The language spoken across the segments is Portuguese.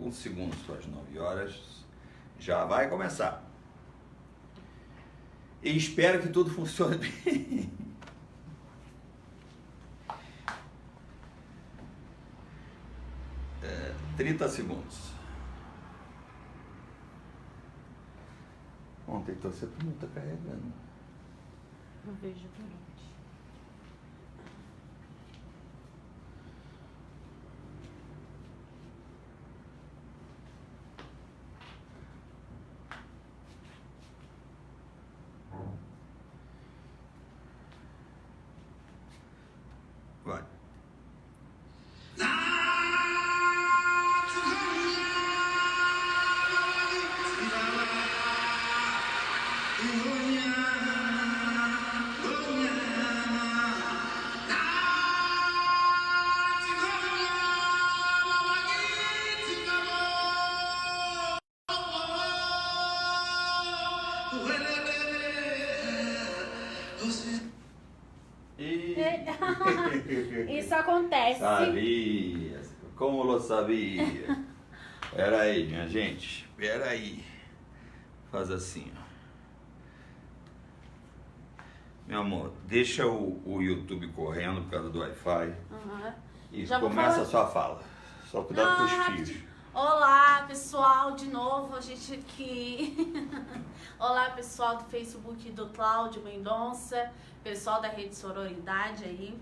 um segundo para as 9 horas. Já vai começar. E espero que tudo funcione bem. 30 segundos. Ontem você não está carregando. Não vejo durante. Vai. Isso acontece. Sabia, como eu sabia. Pera aí, minha gente, pera aí. Faz assim, ó. Meu amor, deixa o YouTube correndo por causa do Wi-Fi. E Já vou começa falar. a sua fala. Só cuidado com os fios. Rapidinho. Olá, pessoal, de novo a gente aqui. Olá, pessoal do Facebook do Cláudio Mendonça, pessoal da Rede Sororidade aí.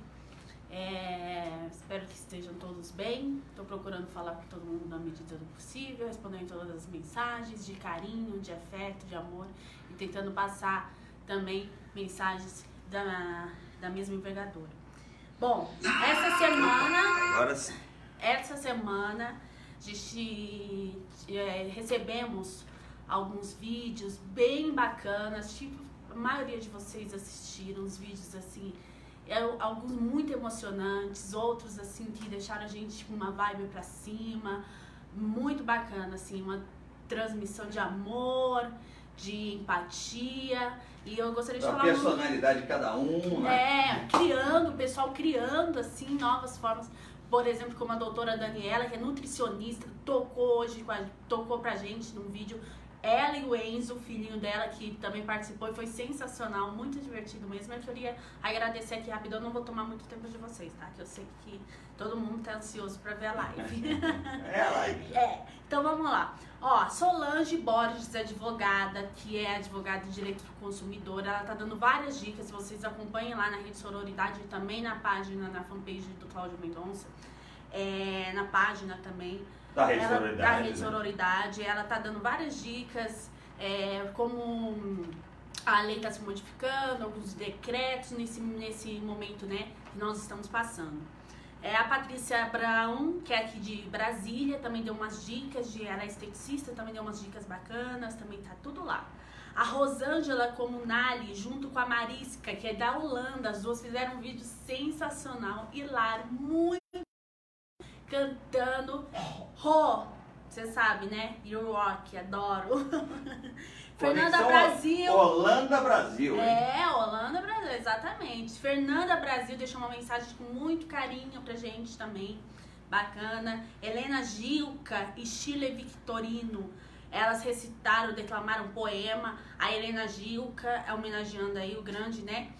Espero que estejam todos bem. Estou procurando falar com todo mundo na medida do possível, respondendo todas as mensagens de carinho, de afeto, de amor e tentando passar também mensagens da mesma envergadura. Bom, Agora sim. essa semana a gente recebemos alguns vídeos bem bacanas, tipo, a maioria de vocês assistiram os vídeos assim, alguns muito emocionantes, outros assim que deixaram a gente com uma vibe pra cima, muito bacana, assim, uma transmissão de amor, de empatia, e eu gostaria de A falar personalidade de cada um, né? o pessoal criando assim novas formas. Por exemplo, como a doutora Daniela, que é nutricionista, tocou pra gente num vídeo. Ela e o Enzo, o filhinho dela, que também participou e foi sensacional, muito divertido mesmo. Eu queria agradecer aqui rapidão, eu não vou tomar muito tempo de vocês, tá? Que eu sei que todo mundo tá ansioso pra ver a live. É a live. Então vamos lá. Ó, Solange Borges, advogada, que é advogada de direito do consumidor, ela tá dando várias dicas, vocês acompanhem lá na Rede Sororidade e também na página, na fanpage do Cláudio Mendonça, na página também Da Rede Sororidade. Ela tá dando várias dicas, como a lei tá se modificando, alguns decretos nesse momento, né, que nós estamos passando. A Patrícia Brown, que é aqui de Brasília, também deu umas dicas, ela é esteticista, também deu umas dicas bacanas, também tá tudo lá. A Rosângela Comunali, junto com a Mariska, que é da Holanda, as duas fizeram um vídeo sensacional, hilário, muito cantando você sabe, né? You Rock, adoro. Fernanda Brasil. Holanda Brasil, hein? Holanda Brasil, exatamente. Fernanda Brasil deixou uma mensagem com muito carinho pra gente também. Bacana. Helena Gilca e Chile Victorino. Elas recitaram, declamaram um poema. A Helena Gilca, homenageando aí o grande, né?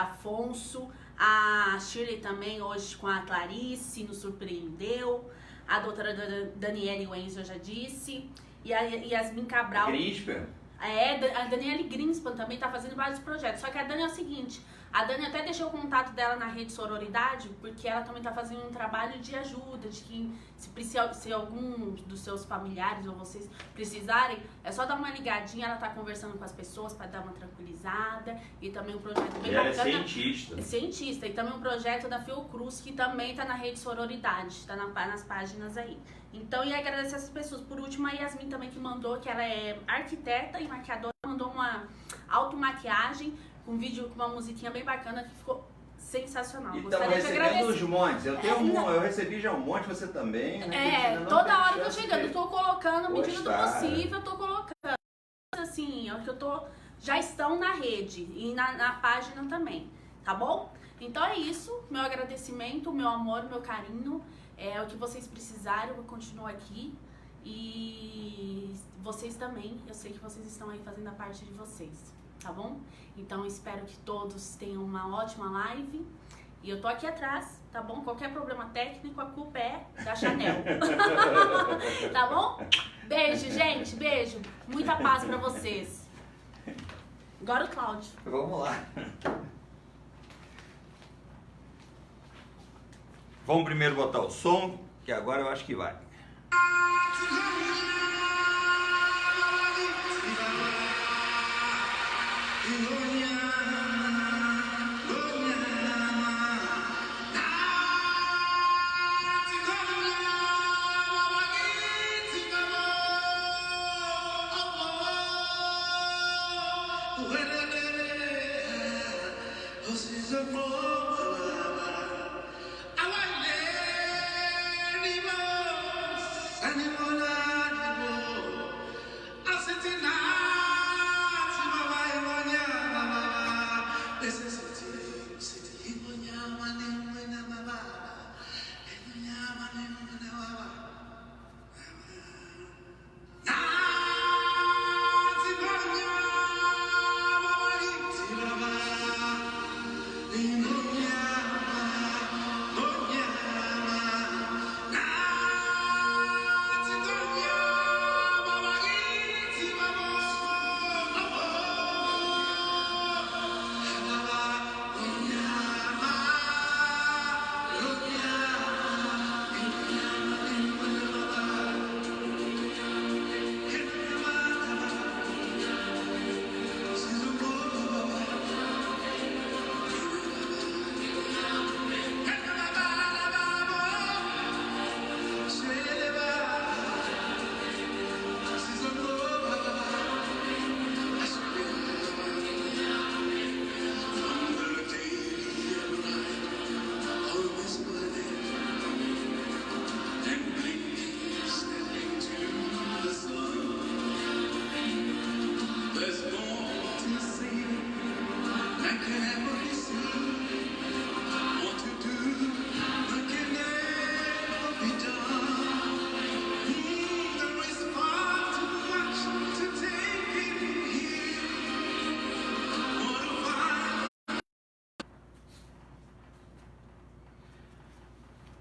Afonso. A Shirley também, hoje com a Clarice, nos surpreendeu. A doutora Daniele Wenzel, eu já disse. E a Yasmin Cabral. Greenspan. A Daniele Greenspan também tá fazendo vários projetos. Só que a Dani é o seguinte, a Dani até deixou o contato dela na Rede Sororidade, porque ela também tá fazendo um trabalho de ajuda, de quem, se algum dos seus familiares ou vocês precisarem, é só dar uma ligadinha, ela tá conversando com as pessoas para dar uma tranquilizada. E também um projeto bem bacana. Ela é cientista. É cientista. E também um projeto da Fiocruz, que também tá na Rede Sororidade, tá nas páginas aí. Então, e agradecer essas pessoas. Por último, a Yasmin também, que mandou, que ela é arquiteta e maquiadora, mandou uma automaquiagem, com um vídeo com uma musiquinha bem bacana, que ficou sensacional. E estamos recebendo os montes. Eu recebi já um monte, você também, né? Toda hora que eu chegando, eu tô colocando, à medida do possível, eu tô colocando. Assim, já estão na rede e na página também, tá bom? Então é isso, meu agradecimento, meu amor, meu carinho. O que vocês precisarem, eu continuo aqui. E vocês também, eu sei que vocês estão aí fazendo a parte de vocês, tá bom? Então espero que todos tenham uma ótima live. E eu tô aqui atrás, tá bom? Qualquer problema técnico, a culpa é da Chanel. Tá bom? Beijo, gente, beijo. Muita paz pra vocês. Agora o Cláudio. Vamos lá. Vamos primeiro botar o som, que agora eu acho que vai.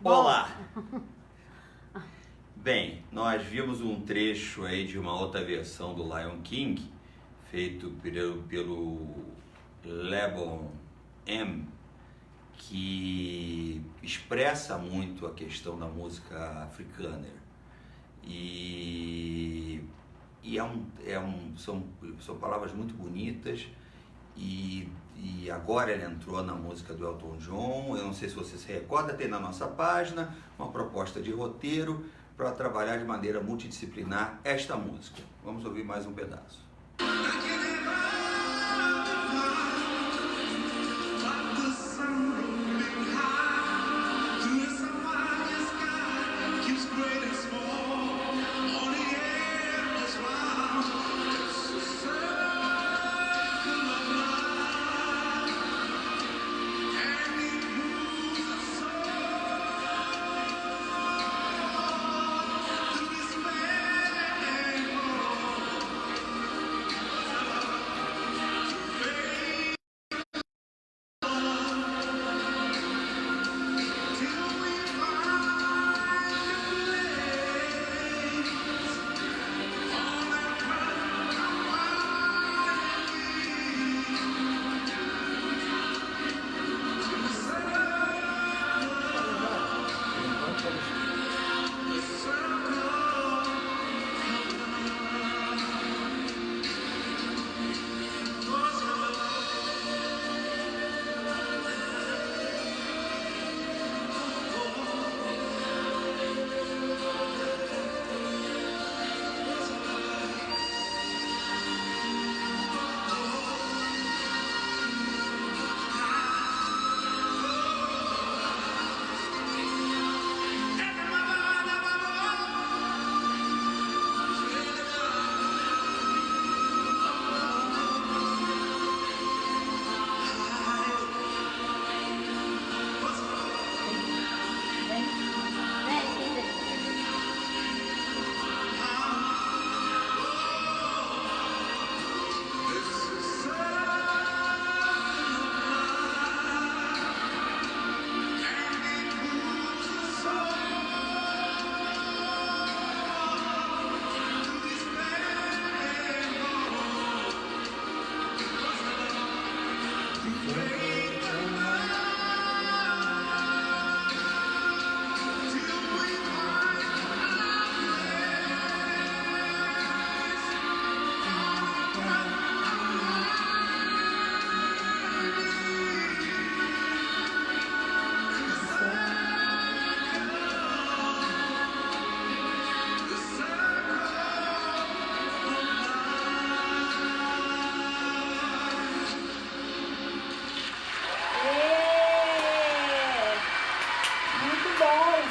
Olá! Bem, nós vimos um trecho aí de uma outra versão do Lion King, feito pelo LeBron M, que expressa muito a questão da música africana. E são palavras muito bonitas. E agora ele entrou na música do Elton John. Eu não sei se você se recorda, tem na nossa página uma proposta de roteiro para trabalhar de maneira multidisciplinar esta música. Vamos ouvir mais um pedaço.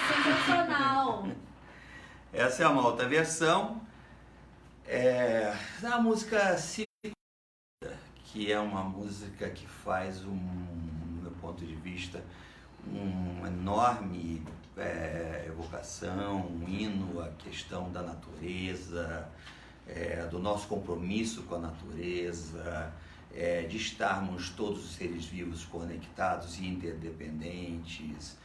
sensacional. Essa é uma outra versão. A música que é uma música que faz, do meu ponto de vista, uma enorme evocação, um hino à questão da natureza, do nosso compromisso com a natureza, de estarmos todos os seres vivos conectados e interdependentes,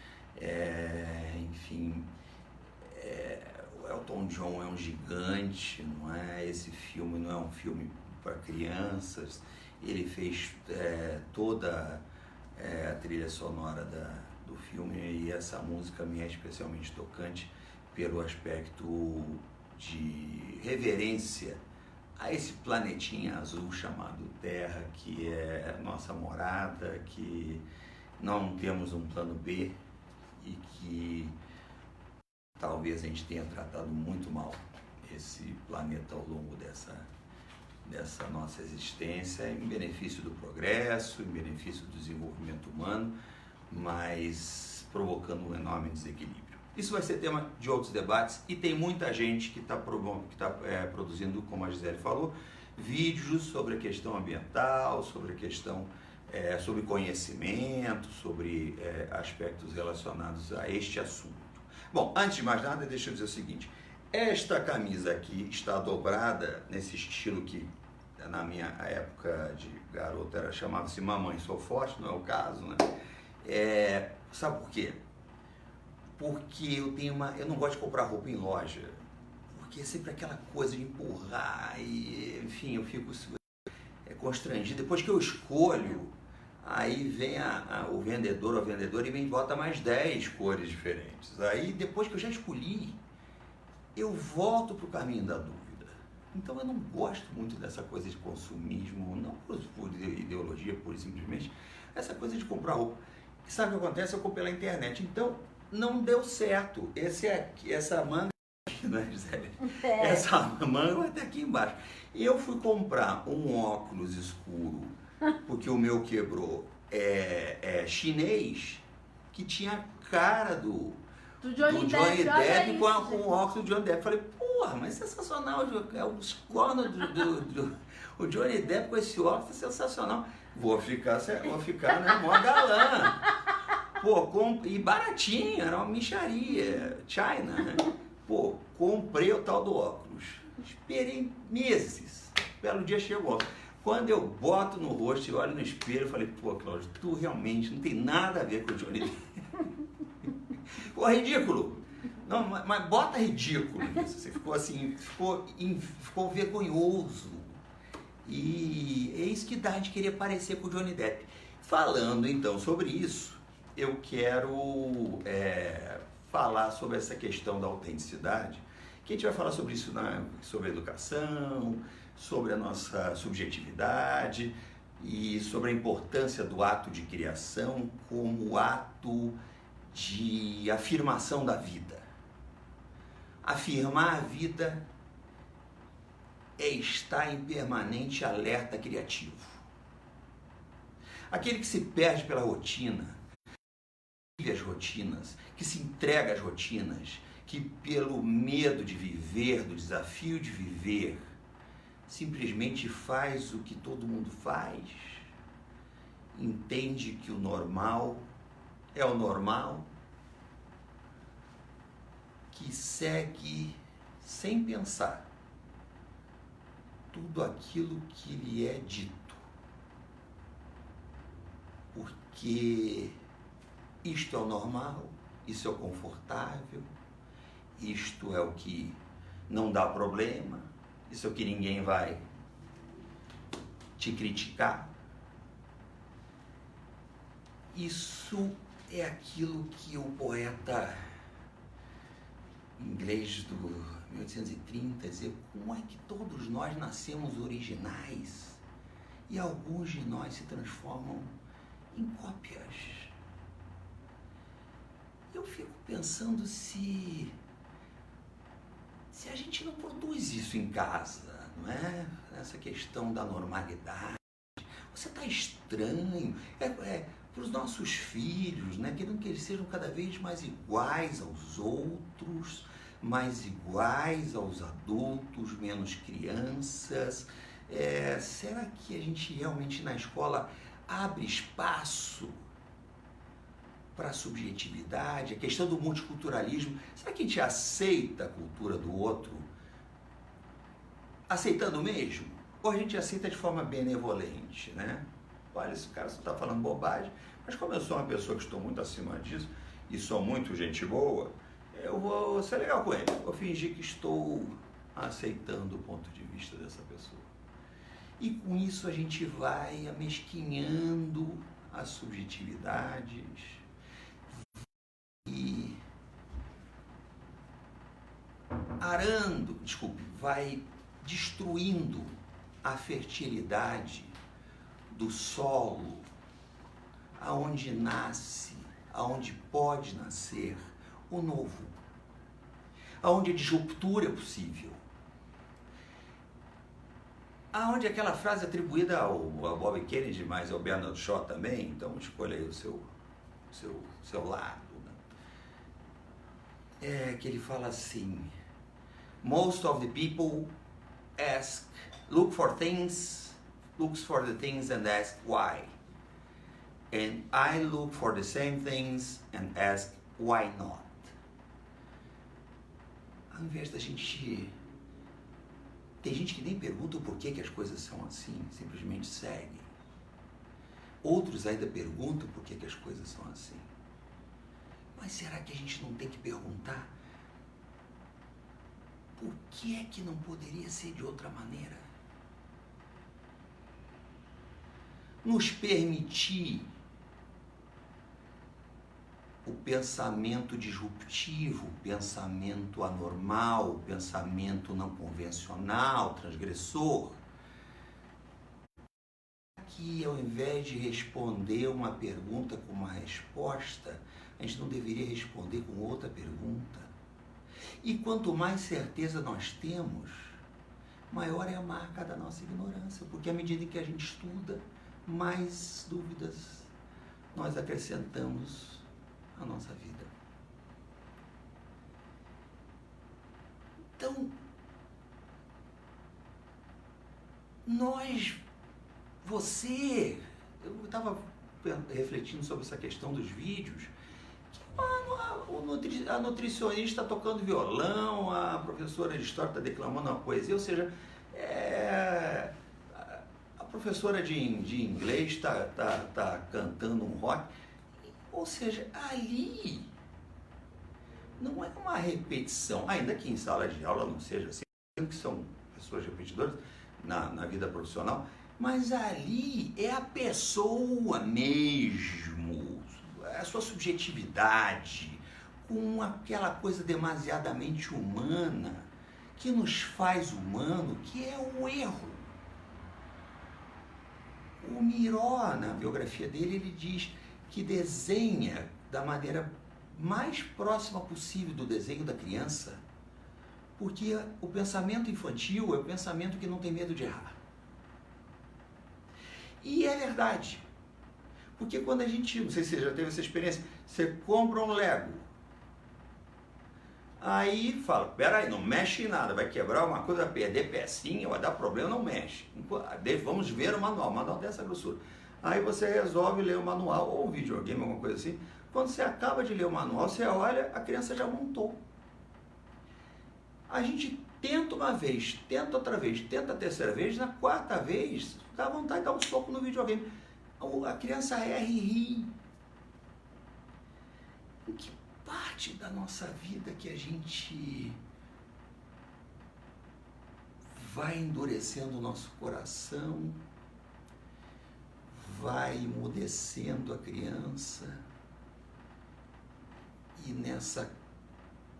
enfim. O Elton John é um gigante, não é? Esse filme não é um filme para crianças. Ele fez toda a trilha sonora do filme, e essa música me é especialmente tocante pelo aspecto de reverência a esse planetinha azul chamado Terra, que é nossa morada, que não temos um plano B e que talvez a gente tenha tratado muito mal esse planeta ao longo dessa nossa existência, em benefício do progresso, em benefício do desenvolvimento humano, mas provocando um enorme desequilíbrio. Isso vai ser tema de outros debates, e tem muita gente que está produzindo, como a Gisele falou, vídeos sobre a questão ambiental, sobre a questão sobre conhecimento, sobre aspectos relacionados a este assunto. Bom, antes de mais nada, deixa eu dizer o seguinte: esta camisa aqui está dobrada nesse estilo que na minha época de garota chamava-se Mamãe Sou Forte, não é o caso, né? Sabe por quê? Porque eu não gosto de comprar roupa em loja, porque é sempre aquela coisa de empurrar e, enfim, eu fico constrangido. Depois que eu escolho, aí vem o vendedor ou a vendedora e me bota mais 10 cores diferentes. Aí, depois que eu já escolhi, eu volto para o caminho da dúvida. Então, eu não gosto muito dessa coisa de consumismo, não por ideologia, pura e simplesmente, essa coisa de comprar roupa. E sabe o que acontece? Eu comprei pela internet. Então, não deu certo. Essa manga aqui, né, Gisele? Essa manga vai estar aqui embaixo. Eu fui comprar um óculos escuro, porque o meu quebrou, chinês, que tinha cara do Johnny Depp com o óculos do Johnny Depp. Falei, porra, mas sensacional, é o corno o Johnny Depp com esse óculos é sensacional. Vou ficar, né, mó galã. Pô, e baratinho, era uma mixaria, China, né? Pô, comprei o tal do óculos. Esperei meses. Belo dia chegou. Quando eu boto no rosto e olho no espelho, eu falei, pô, Cláudio, tu realmente não tem nada a ver com o Johnny Depp. Pô, ridículo. Não, mas bota ridículo nisso. Você ficou assim, ficou vergonhoso. E é isso que dá, a gente queria parecer com o Johnny Depp. Falando então sobre isso, eu quero falar sobre essa questão da autenticidade, que a gente vai falar sobre isso, sobre a educação, sobre a nossa subjetividade e sobre a importância do ato de criação como ato de afirmação da vida. Afirmar a vida é estar em permanente alerta criativo. Aquele que se perde pela rotina, que vive as rotinas, que se entrega às rotinas, que pelo medo de viver, do desafio de viver, simplesmente faz o que todo mundo faz, entende que o normal é o normal, que segue sem pensar tudo aquilo que lhe é dito, porque isto é o normal, isso é o confortável, isto é o que não dá problema, isso é o que ninguém vai te criticar. Isso é aquilo que o poeta inglês do 1830 dizia, como é que todos nós nascemos originais e alguns de nós se transformam em cópias. Eu fico pensando se a gente não produz isso em casa, não é? Essa questão da normalidade. Você está estranho. Para os nossos filhos, né? Querendo que eles sejam cada vez mais iguais aos outros, mais iguais aos adultos, menos crianças. Será que a gente realmente na escola abre espaço para a subjetividade, a questão do multiculturalismo? Será que a gente aceita a cultura do outro aceitando mesmo? Ou a gente aceita de forma benevolente, né? Olha, esse cara só está falando bobagem, mas como eu sou uma pessoa que estou muito acima disso e sou muito gente boa, eu vou ser legal com ele, vou fingir que estou aceitando o ponto de vista dessa pessoa. E com isso a gente vai amesquinhando as subjetividades e vai destruindo a fertilidade do solo, aonde nasce, aonde pode nascer o novo, aonde a disruptura é possível, aonde aquela frase atribuída ao Bob Kennedy, mas ao Bernard Shaw também, então escolha aí o seu lado, né? Que ele fala assim: most of the people looks for the things and ask why. And I look for the same things and ask why not. Ao invés da gente... Tem gente que nem pergunta o porquê que as coisas são assim, simplesmente seguem. Outros ainda perguntam por que as coisas são assim. Mas será que a gente não tem que perguntar por que é que não poderia ser de outra maneira? Nos permitir o pensamento disruptivo, o pensamento anormal, o pensamento não convencional, transgressor, que ao invés de responder uma pergunta com uma resposta, a gente não deveria responder com outra pergunta. E quanto mais certeza nós temos, maior é a marca da nossa ignorância, porque à medida que a gente estuda, mais dúvidas nós acrescentamos à nossa vida. Então, eu estava refletindo sobre essa questão dos vídeos, que a nutricionista está tocando violão, a professora de história está declamando uma poesia, ou seja, a professora de inglês está cantando um rock. Ou seja, ali não é uma repetição, ainda que em sala de aula não seja assim, que são pessoas repetidoras na vida profissional, mas ali é a pessoa mesmo, a sua subjetividade, com aquela coisa demasiadamente humana, que nos faz humano, que é o erro. O Miró, na biografia dele, ele diz que desenha da maneira mais próxima possível do desenho da criança, porque o pensamento infantil é o pensamento que não tem medo de errar. E é verdade, porque quando a gente, não sei se você já teve essa experiência, você compra um Lego, aí fala, peraí, não mexe em nada, vai quebrar uma coisa, vai perder pecinha, vai dar problema, não mexe. Vamos ver o manual dessa grossura. Aí você resolve ler o manual, ou um videogame, alguma coisa assim. Quando você acaba de ler o manual, você olha, a criança já montou. A gente tenta uma vez, tenta outra vez, tenta a terceira vez, na quarta vez, dá vontade de dar um soco no videogame. A criança erra e ri. Em que parte da nossa vida que a gente vai endurecendo o nosso coração, vai emudecendo a criança, e nessa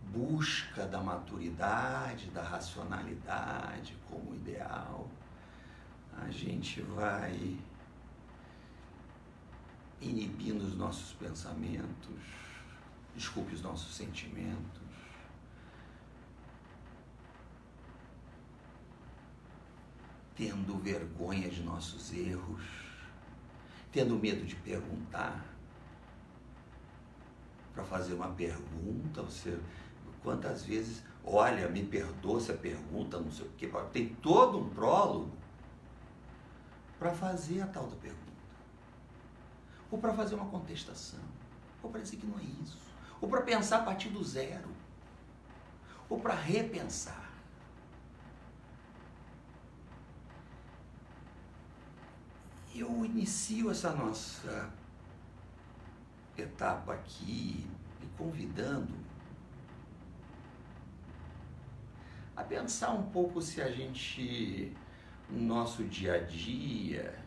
busca da maturidade, da racionalidade como ideal, a gente vai inibindo os nossos pensamentos, os nossos sentimentos, tendo vergonha de nossos erros, tendo medo de perguntar. Para fazer uma pergunta, você quantas vezes, olha, me perdoa se a pergunta, não sei o quê, tem todo um prólogo para fazer a tal da pergunta. Ou para fazer uma contestação, ou para dizer que não é isso, ou para pensar a partir do zero, ou para repensar. Eu inicio essa nossa etapa aqui me convidando a pensar um pouco se a gente, no nosso dia a dia,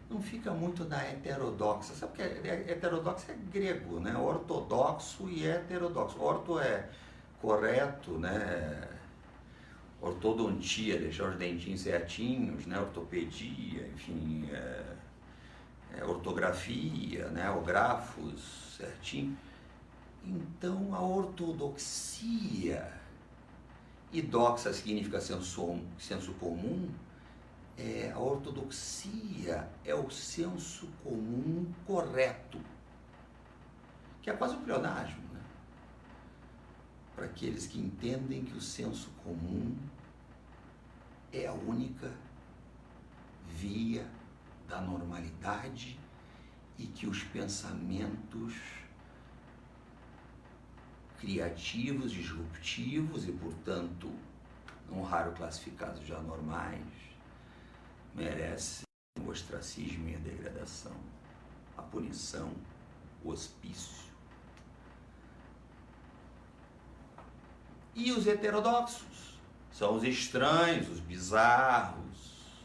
não fica muito na heterodoxa. Sabe o que é heterodoxo? É grego, né? Ortodoxo e heterodoxo. Orto é correto, né? Ortodontia, deixar os dentinhos certinhos, né? Ortopedia, enfim, ortografia, né? O grafos certinho. Então, a ortodoxia, e doxa significa senso comum, a ortodoxia é o senso comum correto, que é quase um pleonasmo, né? Para aqueles que entendem que o senso comum é a única via da normalidade e que os pensamentos criativos, disruptivos e, portanto, não raro classificados de anormais, merecem o ostracismo e a degradação, a punição, o hospício. E os heterodoxos são os estranhos, os bizarros,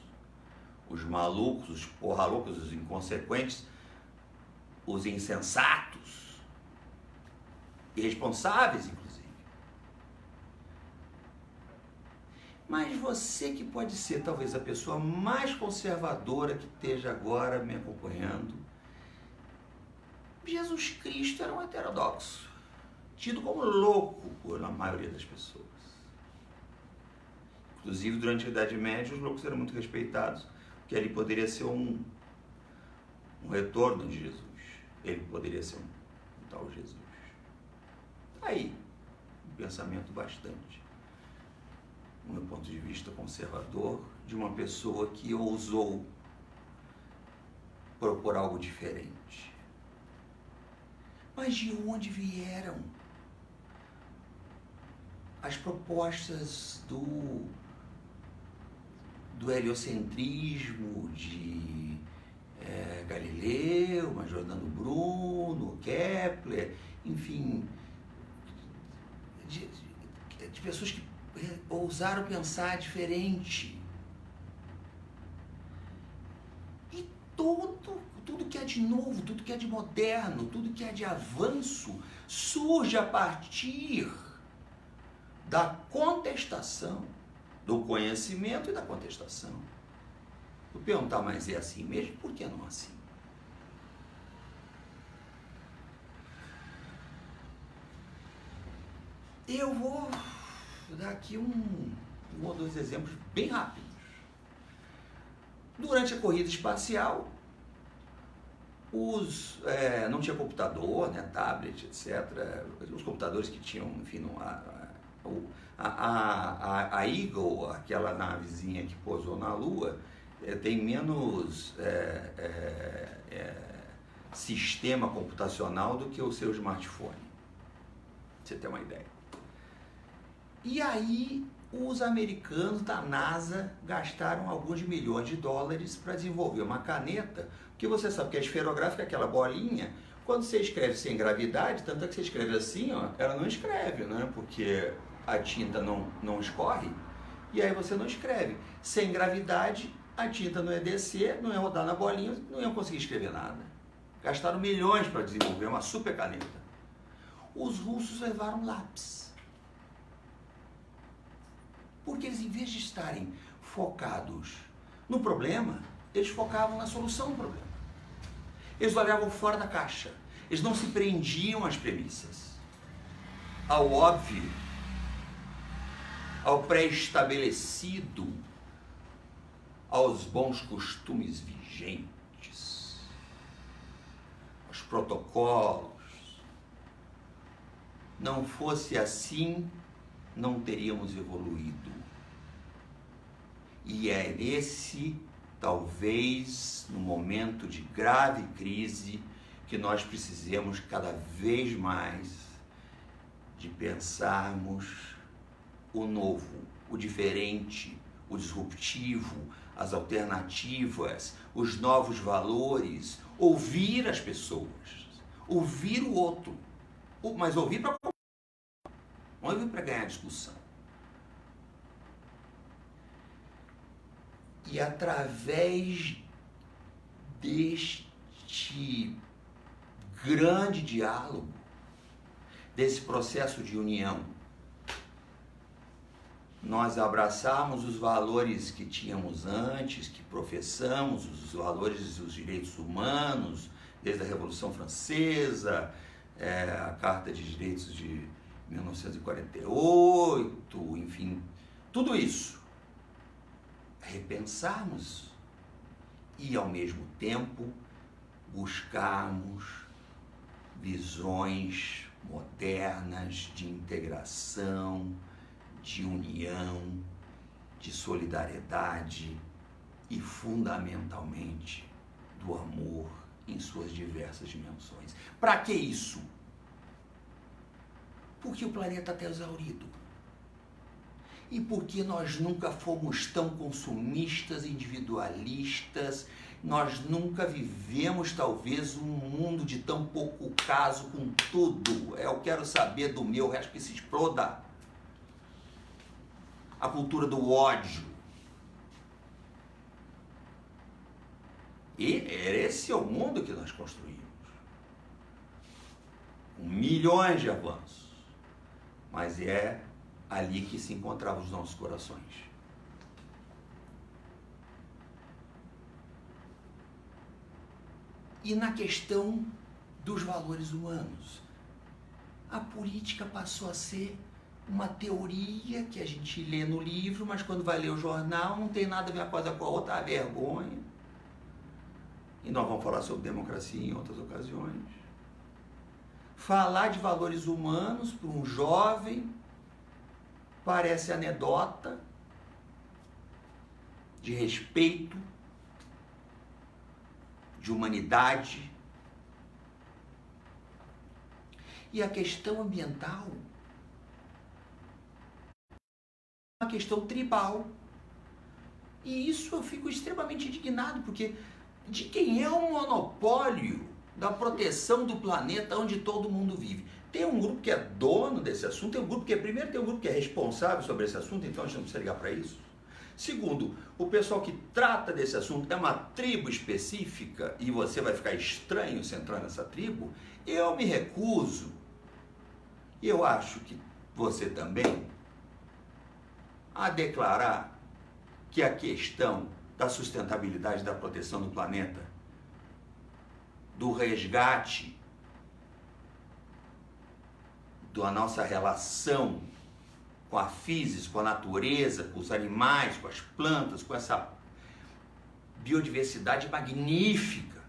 os malucos, os porra loucos, os inconsequentes, os insensatos, irresponsáveis, inclusive. Mas você que pode ser talvez a pessoa mais conservadora que esteja agora me acompanhando, Jesus Cristo era um heterodoxo, tido como louco pela maioria das pessoas. Inclusive, durante a Idade Média, os loucos eram muito respeitados, porque ali poderia ser um retorno de Jesus. Ele poderia ser um tal Jesus. Aí, um pensamento bastante, do meu ponto de vista conservador, de uma pessoa que ousou propor algo diferente. Mas de onde vieram as propostas do heliocentrismo de Galileu, mas Giordano Bruno, Kepler, enfim, de pessoas que ousaram pensar diferente. E tudo que é de novo, tudo que é de moderno, tudo que é de avanço, surge a partir da contestação, do conhecimento e da contestação. Eu perguntar, mas é assim mesmo? Por que não assim? Eu vou dar aqui um ou dois exemplos bem rápidos. Durante a corrida espacial, não tinha computador, né, tablet, etc. Os computadores que tinham, enfim, a Eagle, aquela navezinha que pousou na Lua, tem menos sistema computacional do que o seu smartphone. Pra você ter uma ideia. E aí, os americanos da NASA gastaram alguns milhões de dólares para desenvolver uma caneta, porque você sabe que a esferográfica é aquela bolinha, quando você escreve sem gravidade, tanto é que você escreve assim, ó, ela não escreve, né? Porque a tinta não escorre, e aí você não escreve. Sem gravidade, a tinta não ia descer, não ia rodar na bolinha, não ia conseguir escrever nada. Gastaram milhões para desenvolver uma super caneta. Os russos levaram lápis. Porque eles, em vez de estarem focados no problema, eles focavam na solução do problema. Eles olhavam fora da caixa. Eles não se prendiam às premissas, ao óbvio, ao pré-estabelecido, aos bons costumes vigentes. protocolos. Não fosse assim, não teríamos evoluído. E é nesse, talvez, no momento de grave crise, que nós precisamos cada vez mais de pensarmos o novo, o diferente, o disruptivo, as alternativas, os novos valores, ouvir as pessoas, ouvir o outro, mas ouvir para não ouvir para ganhar discussão. E através deste grande diálogo, desse processo de união, nós abraçamos os valores que tínhamos antes, que professamos, os valores dos direitos humanos, desde a Revolução Francesa, a Carta de Direitos de 1948, enfim, tudo isso. Repensarmos e, ao mesmo tempo, buscarmos visões modernas de integração, de união, de solidariedade e, fundamentalmente, do amor em suas diversas dimensões. Para que isso? Porque o planeta está exaurido. E porque nós nunca fomos tão consumistas, individualistas, nós nunca vivemos talvez um mundo de tão pouco caso com tudo. Eu quero saber do meu, o resto que se exploda. A cultura do ódio. E esse é o mundo que nós construímos. Com milhões de avanços. Mas é ali que se encontravam os nossos corações. E na questão dos valores humanos, a política passou a ser uma teoria que a gente lê no livro, mas quando vai ler o jornal não tem nada a ver uma coisa com a outra, a vergonha. E nós vamos falar sobre democracia em outras ocasiões. Falar de valores humanos para um jovem parece anedota, de respeito, de humanidade. E a questão ambiental é uma questão tribal. E isso eu fico extremamente indignado, porque de quem é o monopólio da proteção do planeta onde todo mundo vive? Tem um grupo que é dono desse assunto, tem um grupo que tem um grupo que é responsável sobre esse assunto, então a gente não precisa ligar para isso. Segundo, o pessoal que trata desse assunto é uma tribo específica e você vai ficar estranho se entrar nessa tribo. Eu me recuso, e eu acho que você também, a declarar que a questão da sustentabilidade da proteção do planeta, do resgate da nossa relação com a física, com a natureza, com os animais, com as plantas, com essa biodiversidade magnífica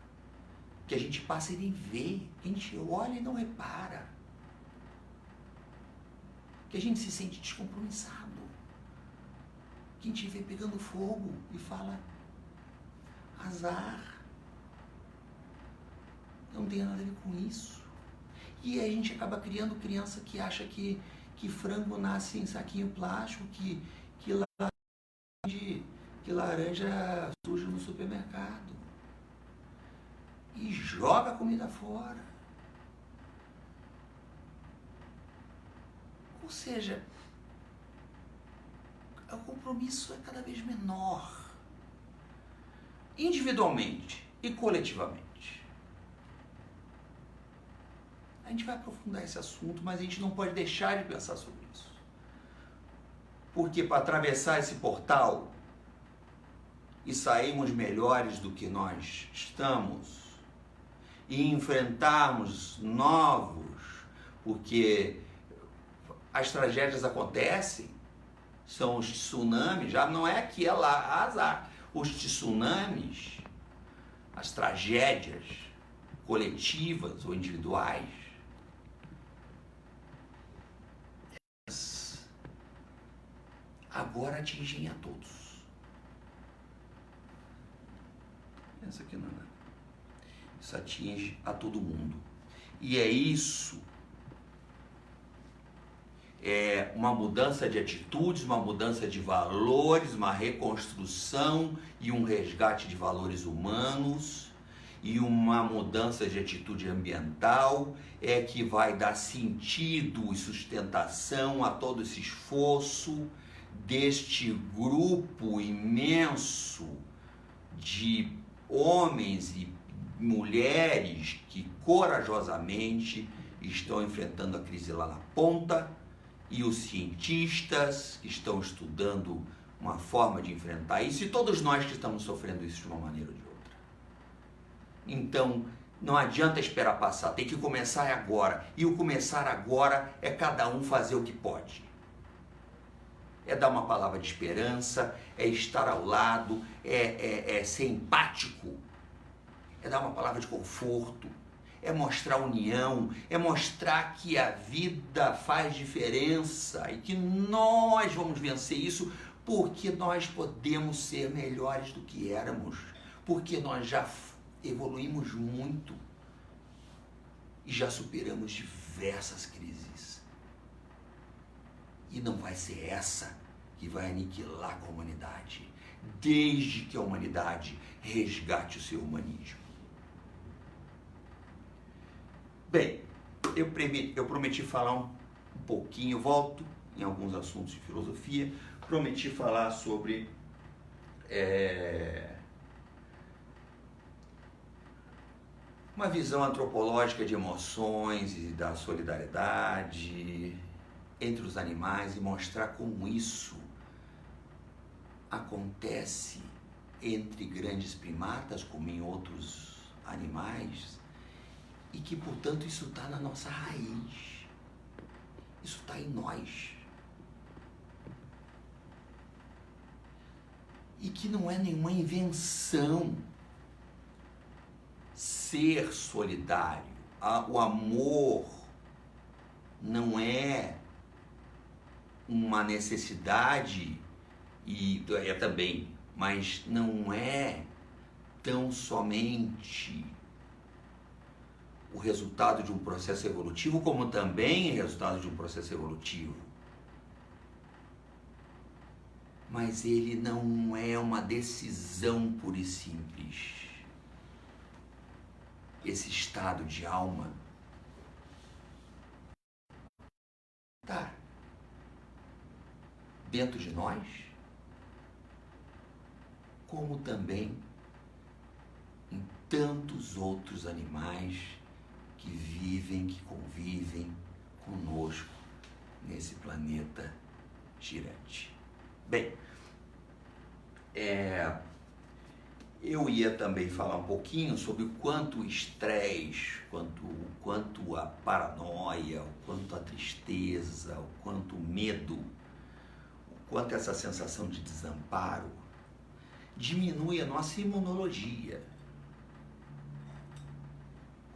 que a gente passa e nem vê, que a gente olha e não repara, que a gente se sente descompromissado, que a gente vê pegando fogo e fala, azar, não tem nada a ver com isso. E a gente acaba criando criança que acha que frango nasce em saquinho plástico, que laranja suja no supermercado. E joga a comida fora. Ou seja, o compromisso é cada vez menor. Individualmente e coletivamente. A gente vai aprofundar esse assunto, mas a gente não pode deixar de pensar sobre isso. Porque para atravessar esse portal e sairmos melhores do que nós estamos e enfrentarmos novos, porque as tragédias acontecem, são os tsunamis, já não é aqui, é lá, azar. Os tsunamis, as tragédias, coletivas ou individuais, agora atingem a todos. Essa aqui não é nada. Isso atinge a todo mundo. E é isso. É uma mudança de atitudes, uma mudança de valores, uma reconstrução e um resgate de valores humanos e uma mudança de atitude ambiental é que vai dar sentido e sustentação a todo esse esforço deste grupo imenso de homens e mulheres que corajosamente estão enfrentando a crise lá na ponta, e os cientistas que estão estudando uma forma de enfrentar isso, e todos nós que estamos sofrendo isso de uma maneira ou de outra. Então, não adianta esperar passar, tem que começar agora. E o começar agora é cada um fazer o que pode. É dar uma palavra de esperança, é estar ao lado, é ser empático, é dar uma palavra de conforto, é mostrar união, é mostrar que a vida faz diferença e que nós vamos vencer isso porque nós podemos ser melhores do que éramos, porque nós já evoluímos muito e já superamos diversas crises. E não vai ser essa que vai aniquilar a humanidade, desde que a humanidade resgate o seu humanismo. Bem, eu prometi falar um pouquinho, volto em alguns assuntos de filosofia, prometi falar sobre uma visão antropológica de emoções e da solidariedade entre os animais e mostrar como isso acontece entre grandes primatas, como em outros animais, e que, portanto, isso está na nossa raiz, isso está em nós. E que não é nenhuma invenção ser solidário. O amor não é uma necessidade, e é também, mas não é tão somente o resultado de um processo evolutivo, como também é resultado de um processo evolutivo. Mas ele não é uma decisão pura e simples. Esse estado de alma está dentro de nós, como também em tantos outros animais que vivem, que convivem conosco nesse planeta girante. Bem, eu ia também falar um pouquinho sobre o quanto o estresse, quanto a paranoia, o quanto a tristeza, o quanto o medo, o quanto essa sensação de desamparo diminui a nossa imunologia.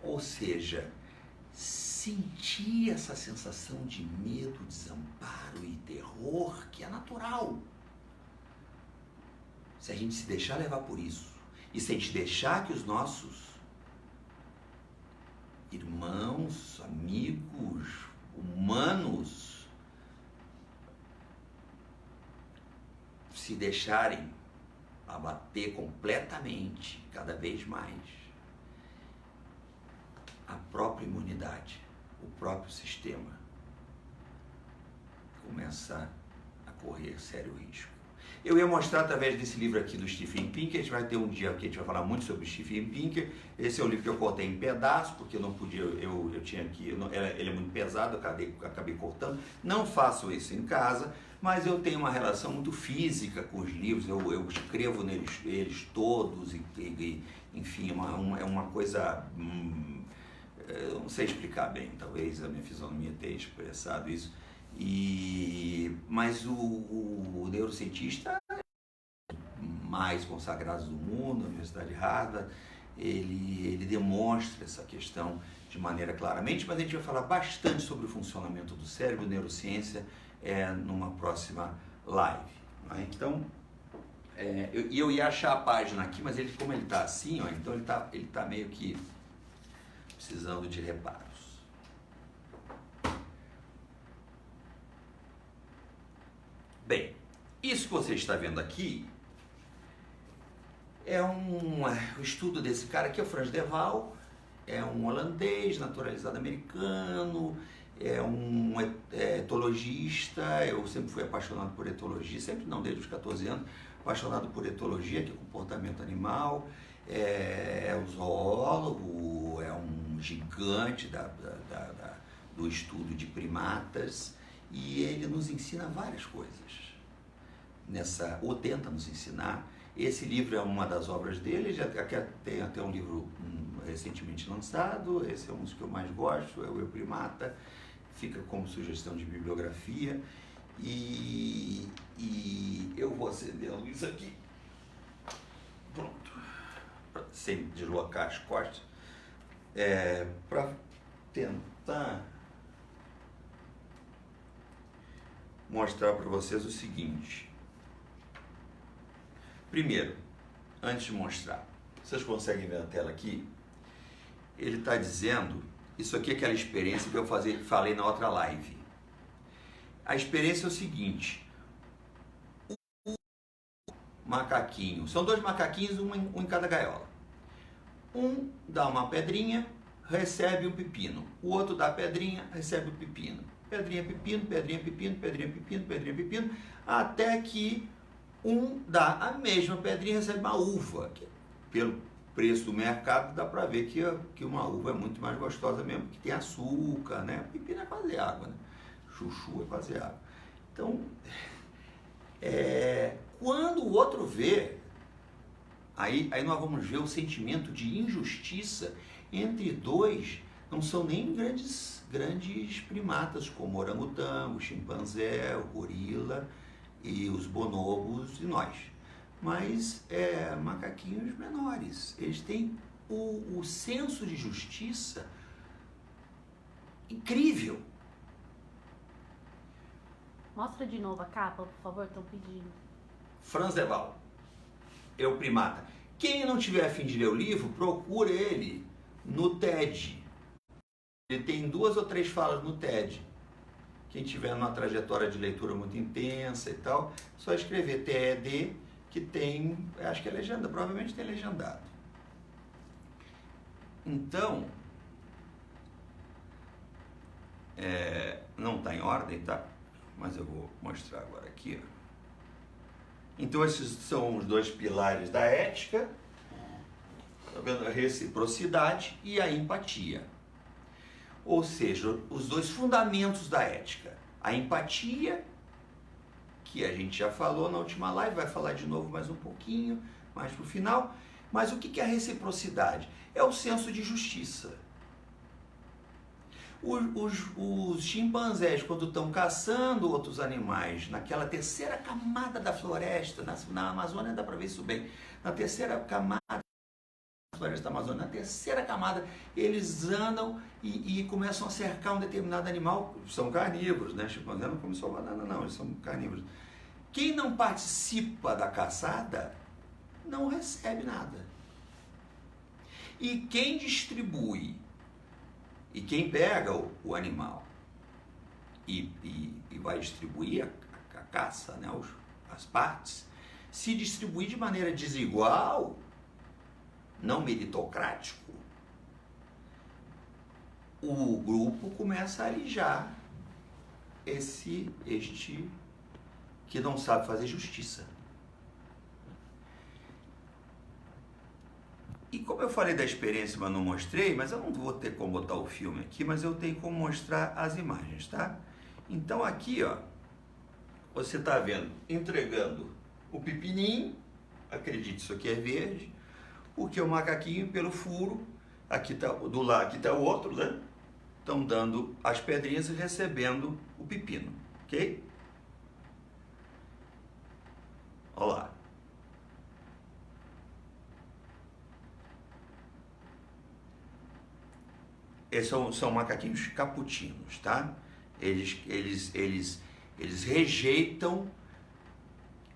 Ou seja, sentir essa sensação de medo, desamparo e terror que é natural. Se a gente se deixar levar por isso, e se a gente deixar que os nossos irmãos, amigos, humanos se deixarem abater completamente, cada vez mais, a própria imunidade, o próprio sistema começa a correr sério risco. Eu ia mostrar através desse livro aqui do Steven Pinker. A gente vai ter um dia que a gente vai falar muito sobre o Steven Pinker. Esse é o livro que eu cortei em pedaços, porque eu não podia, eu tinha que, ele é muito pesado, eu acabei cortando. Não faço isso em casa, mas eu tenho uma relação muito física com os livros, eu escrevo eles todos, e enfim, é uma coisa, eu não sei explicar bem, talvez a minha fisionomia tenha expressado isso. Mas o neurocientista mais consagrados do mundo, a Universidade de Harvard, ele demonstra essa questão de maneira claramente, mas a gente vai falar bastante sobre o funcionamento do cérebro e neurociência numa próxima live. Né? Então, eu ia achar a página aqui, mas como ele está assim, ó, então ele tá meio que precisando de reparos. Bem, isso que você está vendo aqui é o estudo desse cara aqui, é o Frans de Waal, é um holandês, naturalizado americano, é um etologista. Eu sempre fui apaixonado por etologia, sempre não, desde os 14 anos, apaixonado por etologia, que é comportamento animal, é um zoólogo, é um gigante do estudo de primatas, e ele nos ensina várias coisas, ou tenta nos ensinar. Esse livro é uma das obras dele, tem até um livro recentemente lançado, esse é um dos que eu mais gosto, é o Eu Primata, fica como sugestão de bibliografia, e eu vou acender a luz aqui, pronto, sem deslocar as costas, para tentar mostrar para vocês o seguinte. Primeiro, antes de mostrar, vocês conseguem ver a tela aqui? Ele está dizendo, isso aqui é aquela experiência que eu falei na outra live. A experiência é o seguinte, o macaquinho, são 2 macaquinhos, um em cada gaiola. Um dá uma pedrinha, recebe um pepino. O outro dá a pedrinha, recebe o pepino. Pedrinha, pepino, pedrinha, pepino, pedrinha, pepino, pedrinha, pepino, até que um dá a mesma pedrinha e recebe uma uva. Que, pelo preço do mercado, dá para ver que uma uva é muito mais gostosa mesmo, porque tem açúcar, né? Pepino é quase água, né? Chuchu é quase água. Então, quando o outro vê, aí nós vamos ver o sentimento de injustiça entre 2, não são nem grandes primatas, como o orangotango, o chimpanzé, o gorila e os bonobos e nós, mas macaquinhos menores. Eles têm o senso de justiça incrível. Mostra de novo a capa, por favor, estão pedindo. Frans de Waal, Eu Primata. Quem não tiver a fim de ler o livro, procura ele no TED. Ele tem 2 ou 3 falas no TED. Quem tiver numa trajetória de leitura muito intensa e tal, só escrever TED, que tem, acho que é legenda, provavelmente tem legendado. Então, não está em ordem, tá? Mas eu vou mostrar agora aqui. Então, esses são os 2 pilares da ética, tá vendo? A reciprocidade e a empatia. Ou seja, os 2 fundamentos da ética. A empatia, que a gente já falou na última live, vai falar de novo mais um pouquinho, mais para o final. Mas o que é a reciprocidade? É o senso de justiça. Os chimpanzés, quando estão caçando outros animais, naquela terceira camada da floresta, na Amazônia dá para ver isso bem, na terceira camada da floresta amazônica, na terceira camada, eles andam e começam a cercar um determinado animal. São carnívoros, né? Chimpanzé não come só banana, não, eles são carnívoros. Quem não participa da caçada não recebe nada. E quem distribui, e quem pega o animal e vai distribuir a caça, né, as partes, se distribuir de maneira desigual, não meritocrático, o grupo começa a alijar este que não sabe fazer justiça. E como eu falei da experiência, mas não mostrei, mas eu não vou ter como botar o filme aqui, mas eu tenho como mostrar as imagens, tá? Então aqui, ó, você tá vendo, entregando o pepininho, acredite, isso aqui é verde, porque o macaquinho, pelo furo, aqui tá, do lado aqui tá o outro, né? Estão dando as pedrinhas e recebendo o pepino, ok? Olha lá. Esses são macaquinhos caputinos, tá? Eles rejeitam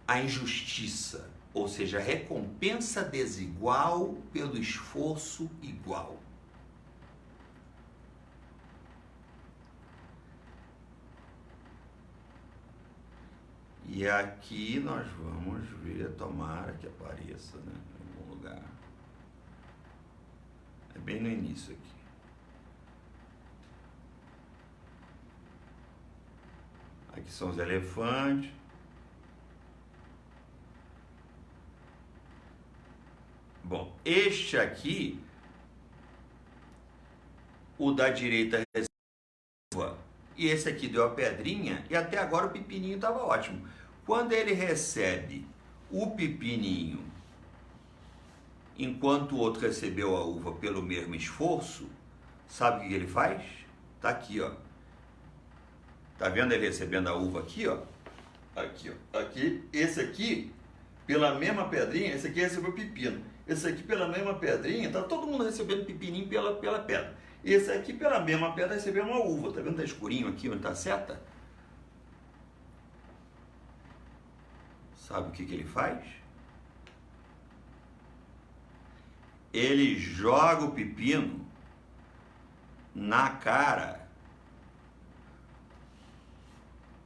a injustiça, ou seja, a recompensa desigual pelo esforço igual. E aqui nós vamos ver, tomara que apareça, né, em algum lugar. É bem no início aqui. Aqui são os elefantes. Bom, este aqui, o da direita recebe, e esse aqui deu a pedrinha, e até agora o pepininho estava ótimo. Quando ele recebe o pepininho, enquanto o outro recebeu a uva pelo mesmo esforço, sabe o que ele faz? Tá aqui, ó. Tá vendo ele recebendo a uva aqui, ó? Aqui, ó. Aqui, esse aqui, pela mesma pedrinha, esse aqui recebeu pepino. Esse aqui, pela mesma pedrinha, tá todo mundo recebendo pepininho pela pedra. Esse aqui, pela mesma pedra, recebeu uma uva. Tá vendo? Tá escurinho aqui, onde tá a seta? Sabe o que ele faz? Ele joga o pepino na cara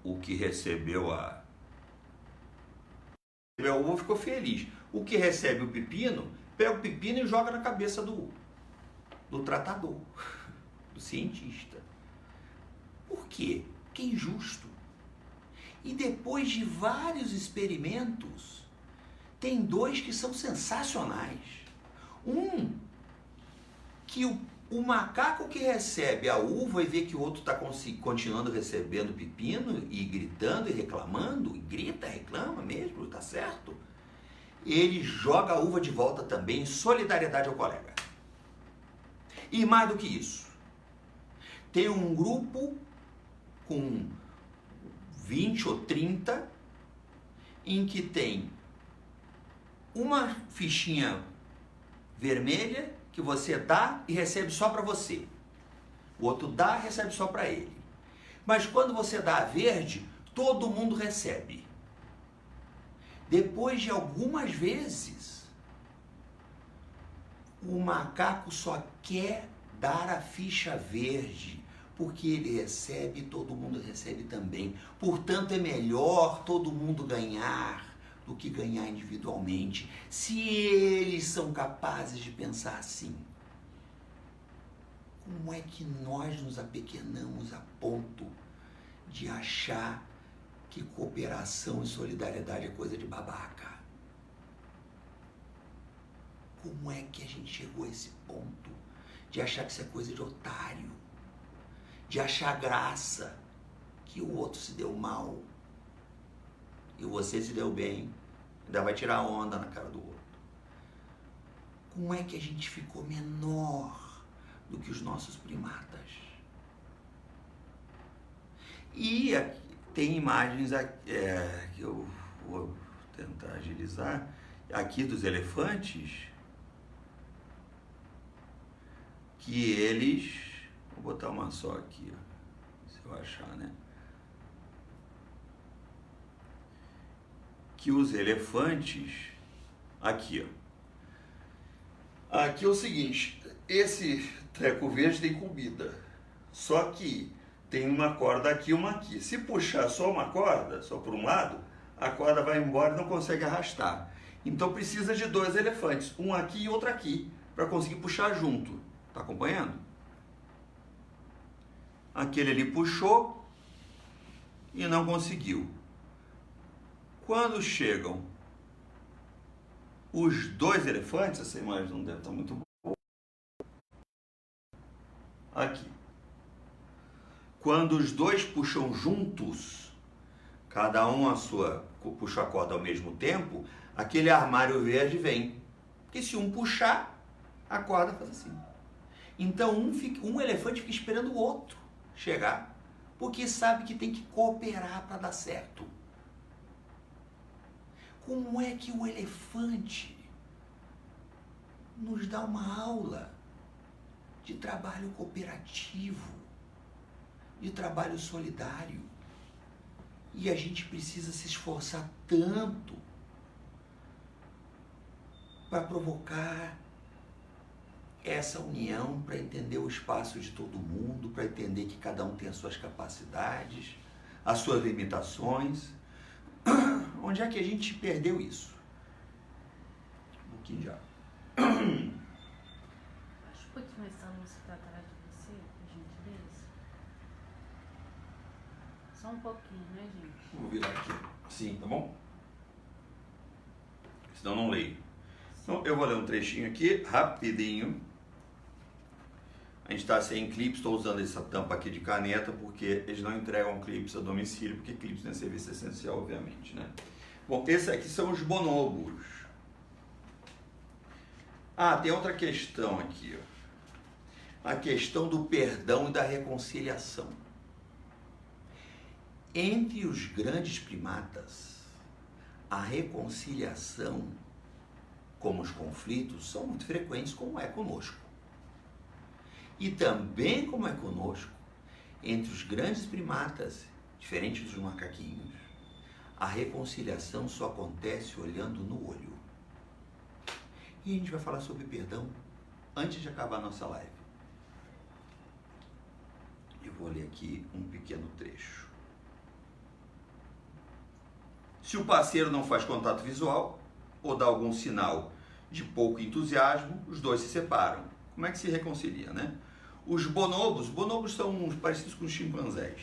o que recebeu a uva ficou feliz. O que recebe o pepino, pega o pepino e joga na cabeça do tratador, do cientista. Por quê? Porque é injusto. E depois de vários experimentos, tem dois que são sensacionais. Um, que o macaco que recebe a uva e vê que o outro está continuando recebendo pepino e gritando e reclamando, e grita, reclama mesmo, tá certo? Ele joga a uva de volta também em solidariedade ao colega. E mais do que isso, tem um grupo com 20 ou 30 em que tem uma fichinha vermelha que você dá e recebe só para você. O outro dá e recebe só para ele. Mas quando você dá a verde, todo mundo recebe. Depois de algumas vezes, o macaco só quer dar a ficha verde, porque ele recebe e todo mundo recebe também. Portanto, é melhor todo mundo ganhar do que ganhar individualmente, se eles são capazes de pensar assim. Como é que nós nos apequenamos a ponto de achar que cooperação e solidariedade é coisa de babaca? Como é que a gente chegou a esse ponto de achar que isso é coisa de otário? De achar graça que o outro se deu mal e você se deu bem, ainda vai tirar onda na cara do outro. Como é que a gente ficou menor do que os nossos primatas? E tem imagens que eu vou tentar agilizar aqui dos elefantes, que eles, vou botar uma só aqui, ó, se eu achar, né? Que os elefantes, aqui, ó. Aqui é o seguinte, esse treco verde tem comida, só que tem uma corda aqui e uma aqui. Se puxar só uma corda, só por um lado, a corda vai embora e não consegue arrastar. Então precisa de dois elefantes, um aqui e outro aqui, para conseguir puxar junto. Tá acompanhando? Aquele ali puxou e não conseguiu. Quando chegam os dois elefantes, essa imagem não deve estar muito boa. Aqui. Quando os dois puxam juntos, cada um puxa a corda ao mesmo tempo, aquele armário verde vem. Porque se um puxar, a corda faz assim. Então um elefante fica esperando o outro chegar, porque sabe que tem que cooperar para dar certo. Como é que o elefante nos dá uma aula de trabalho cooperativo, de trabalho solidário. E a gente precisa se esforçar tanto para provocar essa união, para entender o espaço de todo mundo, para entender que cada um tem as suas capacidades, as suas limitações. Onde é que a gente perdeu isso? Um pouquinho já. Acho um pouquinho mais da luz para trás de você, por gentileza. Só um pouquinho, né, gente? Vou virar aqui. Assim, tá bom? Senão não leio. Então, eu vou ler um trechinho aqui, rapidinho. A gente está sem clips, estou usando essa tampa aqui de caneta, porque eles não entregam clips a domicílio, porque clips não é serviço essencial, obviamente, né? Bom, esses aqui são os bonobos. Ah, tem outra questão aqui, ó. A questão do perdão e da reconciliação. Entre os grandes primatas, a reconciliação, como os conflitos, são muito frequentes, como é conosco. E também, como é conosco, entre os grandes primatas, diferente dos macaquinhos, a reconciliação só acontece olhando no olho. E a gente vai falar sobre perdão antes de acabar a nossa live. Eu vou ler aqui um pequeno trecho. Se o parceiro não faz contato visual ou dá algum sinal de pouco entusiasmo, os dois se separam. Como é que se reconcilia, né? Os bonobos são parecidos com os chimpanzés.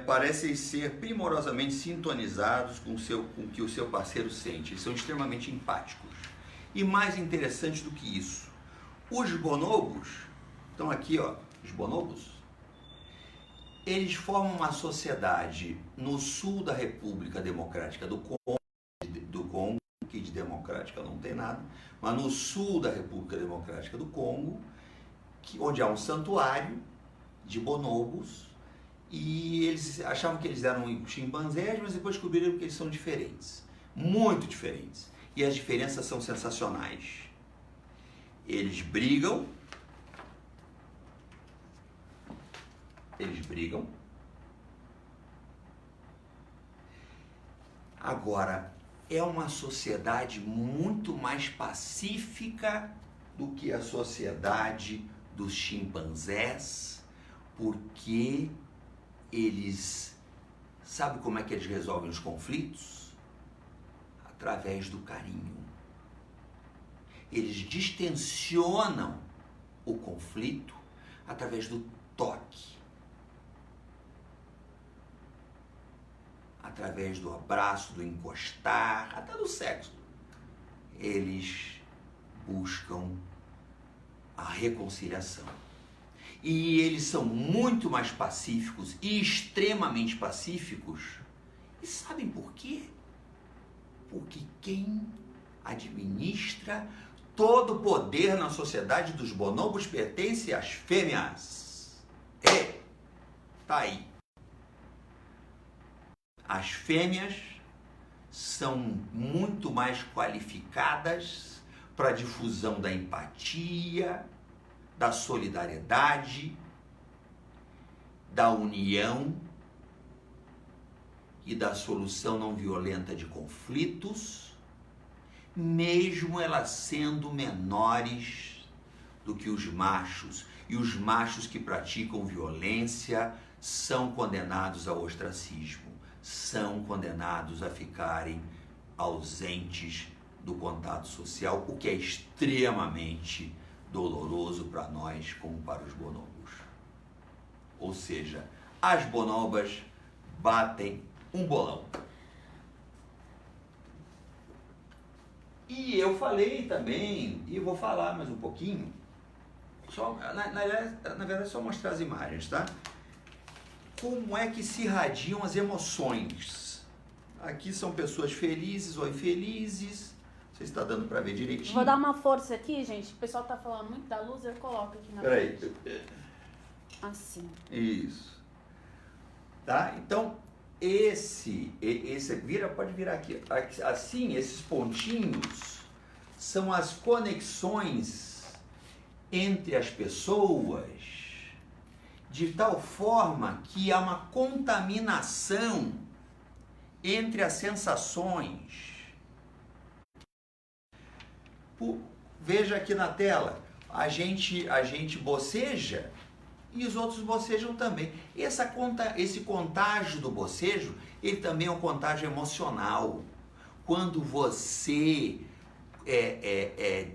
Parecem ser primorosamente sintonizados com o que o seu parceiro sente. Eles são extremamente empáticos. E mais interessante do que isso, os bonobos, estão aqui, ó, os bonobos, eles formam uma sociedade no sul da República Democrática do Congo, que de democrática não tem nada, mas no sul da República Democrática do Congo, onde há um santuário de bonobos, e eles achavam que eles eram chimpanzés, mas depois descobriram que eles são diferentes, muito diferentes, e as diferenças são sensacionais. Eles brigam, agora é uma sociedade muito mais pacífica do que a sociedade dos chimpanzés, porque eles, sabe como é que eles resolvem os conflitos? Através do carinho. Eles distensionam o conflito através do toque, através do abraço, do encostar, até do sexo. Eles buscam a reconciliação. E eles são muito mais pacíficos e extremamente pacíficos. E sabem por quê? Porque quem administra todo o poder na sociedade dos bonobos pertence às fêmeas. Tá aí. As fêmeas são muito mais qualificadas para a difusão da empatia, da solidariedade, da união e da solução não violenta de conflitos, mesmo elas sendo menores do que os machos. E os machos que praticam violência são condenados ao ostracismo, são condenados a ficarem ausentes do contato social, o que é extremamente doloroso para nós como para os bonobos. Ou seja, as bonobas batem um bolão. E eu falei também, e vou falar mais um pouquinho, na verdade só mostrar as imagens, tá? Como é que se irradiam as emoções? Aqui são pessoas felizes ou infelizes. Não sei se está dando para ver direitinho. Vou dar uma força aqui, gente. O pessoal tá falando muito da luz, eu coloco aqui na frente. Peraí. Assim. Isso. Tá? Então, esse pode virar aqui. Assim, esses pontinhos são as conexões entre as pessoas de tal forma que há uma contaminação entre as sensações. Veja aqui na tela, a gente boceja e os outros bocejam também. Esse contágio do bocejo, ele também é um contágio emocional. Quando você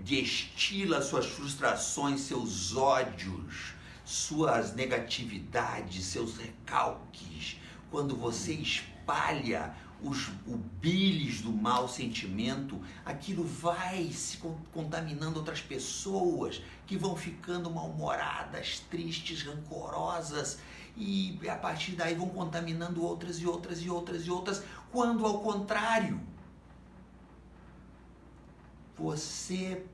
destila suas frustrações, seus ódios, suas negatividades, seus recalques, quando você espalha o bilis do mau sentimento, aquilo vai se contaminando outras pessoas que vão ficando mal-humoradas, tristes, rancorosas, e a partir daí vão contaminando outras e outras e outras e outras, quando ao contrário, você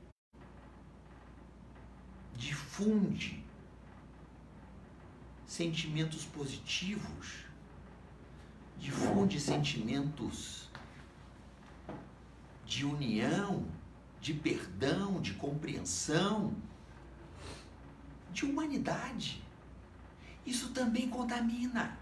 difunde sentimentos positivos, difunde sentimentos de união, de perdão, de compreensão, de humanidade. Isso também contamina.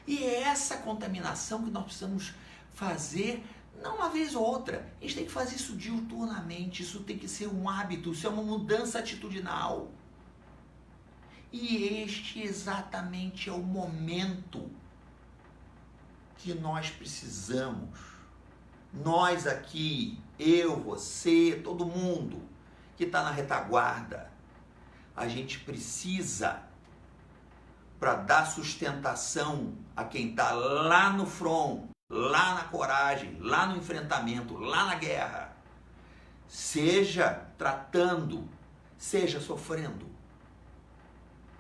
E é essa contaminação que nós precisamos fazer, não uma vez ou outra. A gente tem que fazer isso diuturnamente, isso tem que ser um hábito, isso é uma mudança atitudinal. E este exatamente é o momento que nós precisamos. Nós aqui, eu, você, todo mundo que está na retaguarda, a gente precisa, para dar sustentação a quem está lá no front, lá na coragem, lá no enfrentamento, lá na guerra, seja tratando, seja sofrendo,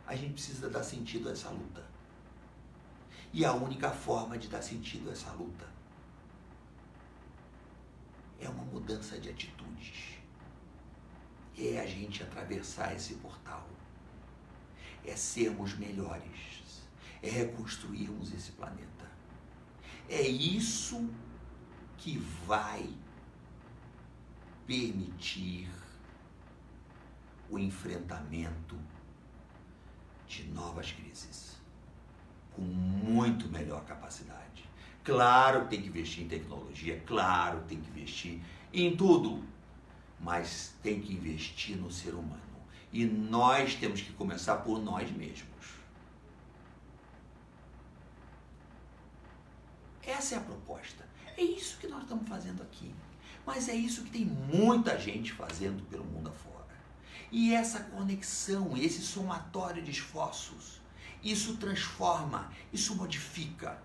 a gente precisa dar sentido a essa luta. E a única forma de dar sentido a essa luta é uma mudança de atitudes. É a gente atravessar esse portal. É sermos melhores. É reconstruirmos esse planeta. É isso que vai permitir o enfrentamento de novas crises com muito melhor capacidade. Claro que tem que investir em tecnologia, claro que tem que investir em tudo, mas tem que investir no ser humano. E nós temos que começar por nós mesmos. Essa é a proposta. É isso que nós estamos fazendo aqui. Mas é isso que tem muita gente fazendo pelo mundo afora. E essa conexão, esse somatório de esforços, isso transforma, isso modifica.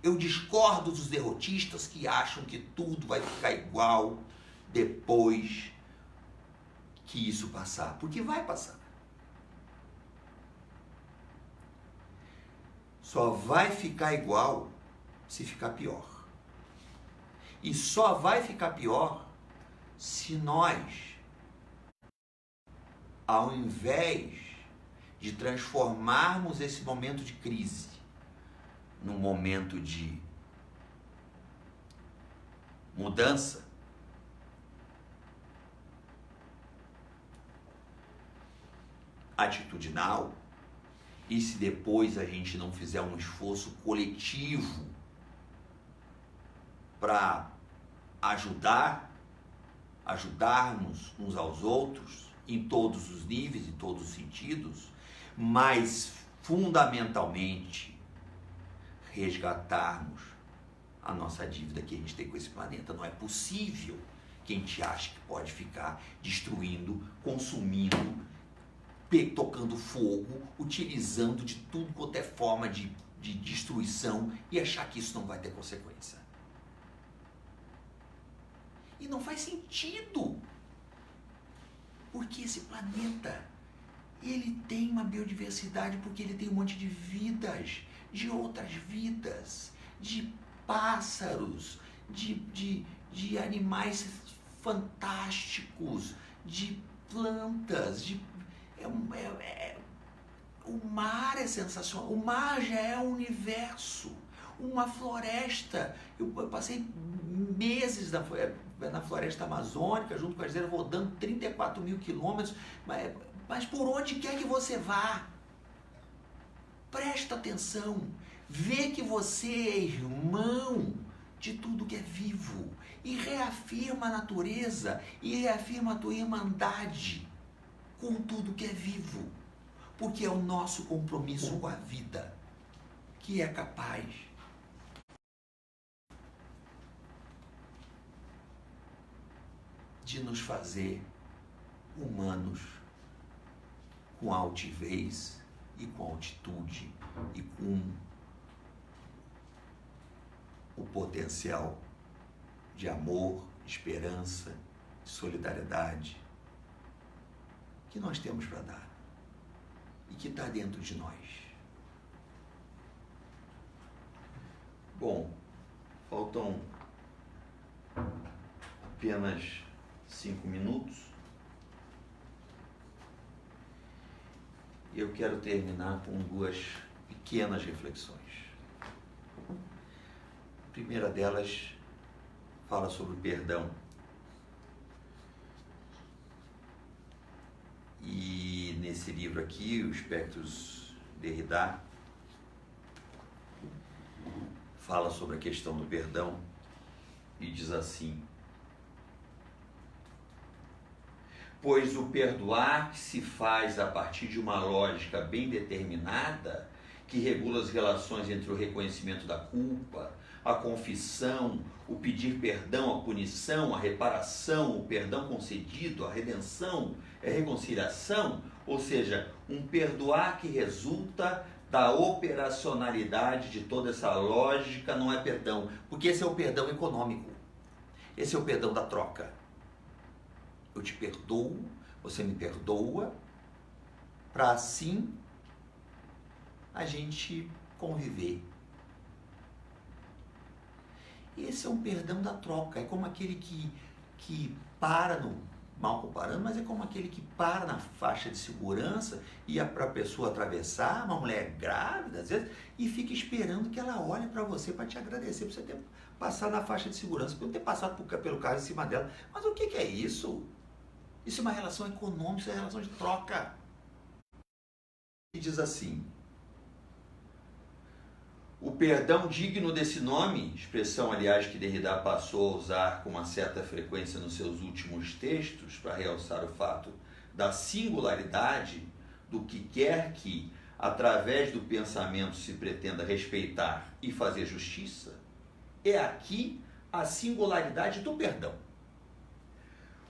Eu discordo dos derrotistas que acham que tudo vai ficar igual depois que isso passar, porque vai passar. Só vai ficar igual se ficar pior. E só vai ficar pior se nós, ao invés de transformarmos esse momento de crise num momento de mudança, atitudinal, e se depois a gente não fizer um esforço coletivo para ajudarmos uns aos outros em todos os níveis, em todos os sentidos, mas fundamentalmente resgatarmos a nossa dívida que a gente tem com esse planeta. Não é possível que a gente ache que pode ficar destruindo, consumindo, tocando fogo, utilizando de tudo quanto é forma de destruição e achar que isso não vai ter consequência. E não faz sentido, porque esse planeta, ele tem uma biodiversidade, porque ele tem um monte de vidas, de outras vidas, de pássaros, de animais fantásticos, de plantas, o mar é sensacional, o mar já é um universo, uma floresta. Eu passei meses na floresta amazônica, junto com as vezes, rodando 34 mil quilômetros, mas por onde quer que você vá, presta atenção, vê que você é irmão de tudo que é vivo e reafirma a natureza e reafirma a tua irmandade com tudo que é vivo, porque é o nosso compromisso com a vida que é capaz de nos fazer humanos com altivez e com altitude e com o potencial de amor, esperança, solidariedade que nós temos para dar e que está dentro de nós. Bom, faltam apenas 5 minutos. Eu quero terminar com 2 pequenas reflexões. A primeira delas fala sobre o perdão. E nesse livro aqui, o Espectros Derrida fala sobre a questão do perdão e diz assim: pois o perdoar se faz a partir de uma lógica bem determinada que regula as relações entre o reconhecimento da culpa, a confissão, o pedir perdão, a punição, a reparação, o perdão concedido, a redenção, a reconciliação, ou seja, um perdoar que resulta da operacionalidade de toda essa lógica. Não é perdão, porque esse é o perdão econômico, esse é o perdão da troca. Eu te perdoo, você me perdoa, para assim a gente conviver. Esse é um perdão da troca, é como aquele que para, mal comparando, mas é como aquele que para na faixa de segurança e é para a pessoa atravessar, uma mulher grávida às vezes, e fica esperando que ela olhe para você para te agradecer por você ter passado na faixa de segurança, por não ter passado pelo carro em cima dela. Mas o que é isso? Isso é uma relação econômica, isso é uma relação de troca. E diz assim: o perdão digno desse nome, expressão, aliás, que Derrida passou a usar com uma certa frequência nos seus últimos textos para realçar o fato da singularidade do que quer que, através do pensamento, se pretenda respeitar e fazer justiça, é aqui a singularidade do perdão.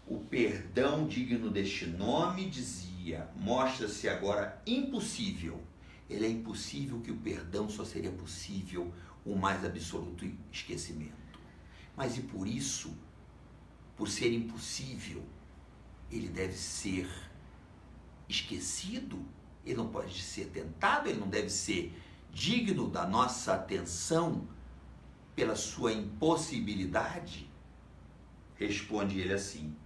O perdão digno deste nome, dizia, mostra-se agora impossível. Ele é impossível, que o perdão só seria possível o mais absoluto esquecimento. Mas e por isso, por ser impossível, ele deve ser esquecido, ele não pode ser tentado, ele não deve ser digno da nossa atenção pela sua impossibilidade? Responde ele assim: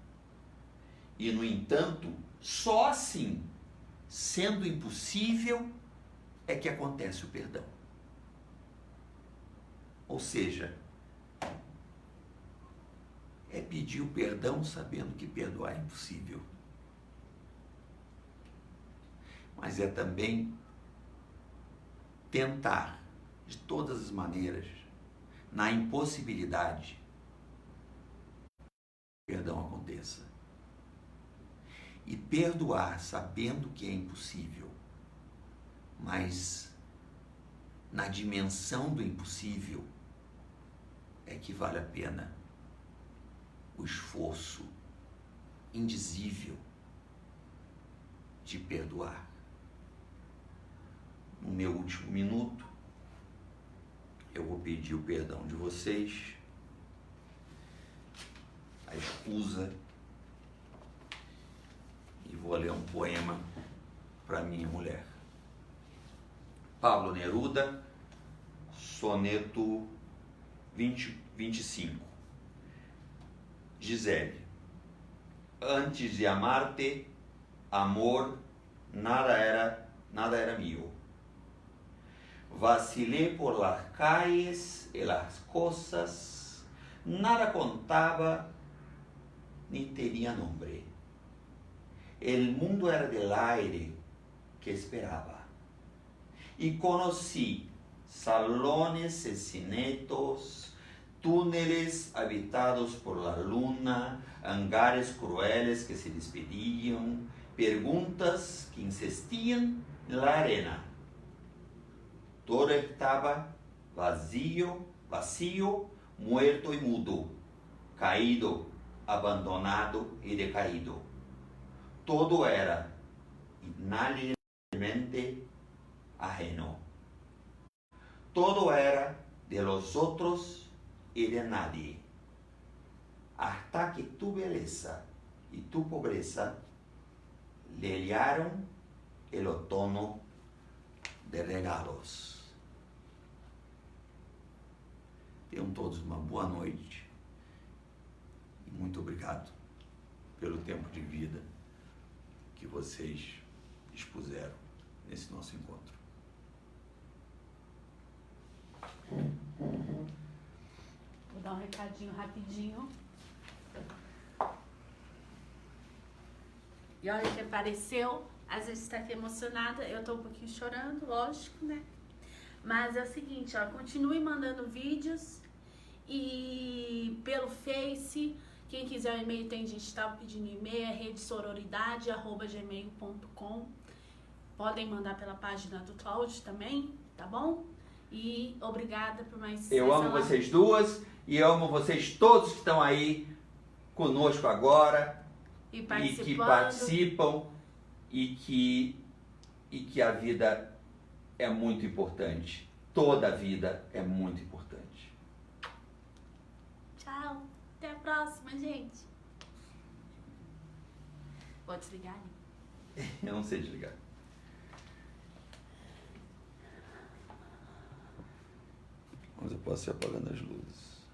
e no entanto, só assim, sendo impossível, é que acontece o perdão. Ou seja, é pedir o perdão sabendo que perdoar é impossível. Mas é também tentar, de todas as maneiras, na impossibilidade, que o perdão aconteça. E perdoar sabendo que é impossível, mas na dimensão do impossível, é que vale a pena o esforço indizível de perdoar. No meu último minuto, eu vou pedir o perdão de vocês, a escusa, e vou ler um poema para minha mulher. Pablo Neruda, soneto 25. Gisele: antes de amar-te, amor, nada era mío. Vacilé por las calles y las cosas, nada contaba ni tenía nombre. El mundo era del aire que esperaba. Y conocí salones escinetos, túneles habitados por la luna, hangares crueles que se despedían, preguntas que insistían en la arena. Todo estaba vacío, muerto y mudo, caído, abandonado y decaído. Todo era inalienablemente ajeno. Todo era de los otros y de nadie. Hasta que tu belleza y tu pobreza lellaron el otoño de regalos. Tenham todos uma boa noite e muito obrigado pelo tempo de vida que vocês expuseram nesse nosso encontro. Vou dar um recadinho rapidinho. E olha que apareceu, às vezes está aqui emocionada, eu tô um pouquinho chorando, lógico, né? Mas é o seguinte, ó, continue mandando vídeos e pelo Face, quem quiser o e-mail, tem gente que estava pedindo e-mail, é redesororidade@gmail.com. Podem mandar pela página do Cláudio também, tá bom? E obrigada por mais... Eu amo vocês duas e eu amo vocês todos que estão aí conosco agora e que participam e que a vida é muito importante. Toda a vida é muito importante. Tchau. Até a próxima, gente. Vou desligar ali. Eu não sei desligar. Mas eu posso ir apagando as luzes.